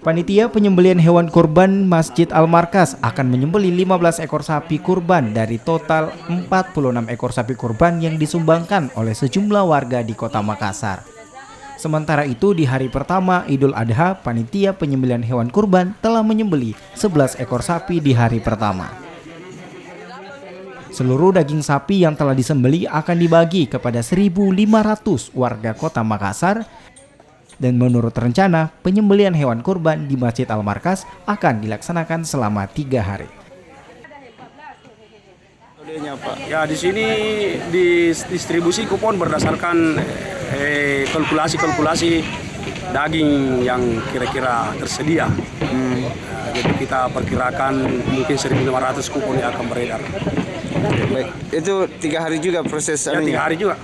Panitia penyembelihan hewan kurban Masjid Al-Markas akan menyembelih 15 ekor sapi kurban dari total 46 ekor sapi kurban yang disumbangkan oleh sejumlah warga di Kota Makassar. Sementara itu di hari pertama Idul Adha, panitia penyembelihan hewan kurban telah menyembelih 11 ekor sapi di hari pertama. Seluruh daging sapi yang telah disembelih akan dibagi kepada 1.500 warga Kota Makassar. Dan menurut rencana, penyembelihan hewan kurban di Masjid Al-Markas akan dilaksanakan selama 3 hari. Ya, di sini distribusi kupon berdasarkan kalkulasi daging yang kira-kira tersedia. Jadi kita perkirakan mungkin 1.500 kupon yang akan beredar. Baik, itu 3 hari juga proses. Ya, 3 hari juga.